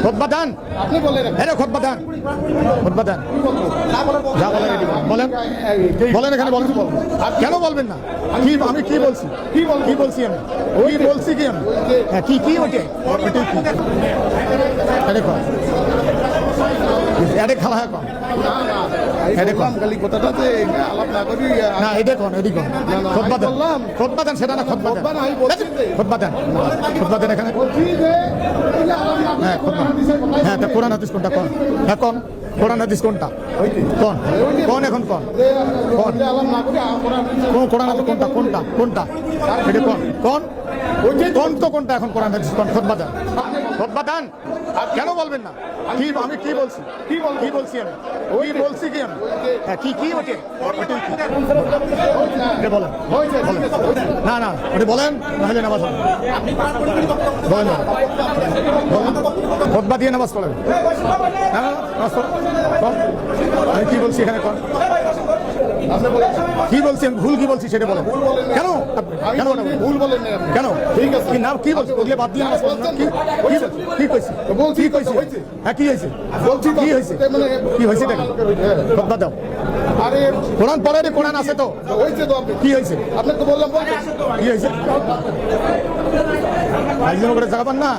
খুতবা দেন, আপনি বলেন আরে খুতবা দেন, খুতবা দেন, যা বলেন এটি বলেন, বলেন এখানে বলেন, কেন বলবেন না? কি আমি কি বলছি, কি বলছি আমি, কি বলছি কি আমি, হ্যাঁ কি কি ওইটাই দেখো এটা খেলা হয় কম খালি কথাটা যে আলাপ না করি না এই দেখুন এদিকে খুতবা দেন, খুতবা দেন, সেটা না খুতবা দেন, খুতবা দেন, খুতবা দেন এখানে, হ্যাঁ খুতবা, হ্যাঁ তা কোরআন হাদিস কোনটা কোন, হ্যাঁ কোন কোরআন হাদিস কোনটা কোন কোন এখন কোন কোন কোন কোরআন হাদিস কোনটা কোনটা কোনটা এটা কোন কোন কোন তো কোনটা এখন কোরআন হাদিস কোন? খুতবা দেন, খুতবা দেন, কেন বলবেন না? কি আমি কি বলছি, কি বলছি আমি, ওই বলছি কি আমি, হ্যাঁ কি কি ওকে বলেন, না না ওটা বলেন নাহলে নামাজ হবে, বলেন না খুতবা দিয়ে নামাজ পড়েন, হ্যাঁ নামাজ পড়েন, আমি কি বলছি এখানে কোন কি বলছি আমি, ভুল কি বলছি সেটা বলেন, কেন কেন ভুল বলেন কেন ঠিক আছে কি নাম কি বলছি, ওগুলো বাদ দিয়ে নামাজ পড়েন না, কি কি কইছি কি কইছি, হ্যাঁ কি হয়েছে বলছি কি হয়েছে কি হয়েছে দেখেন খুতবা দাও, আরে কোরআন পড়ে রে, কোরআন আছে তো, হয়েছে তো আপনি কি হয়েছে আপনাকে তো বললাম কি হয়েছে একজন করে জাগাবেন না।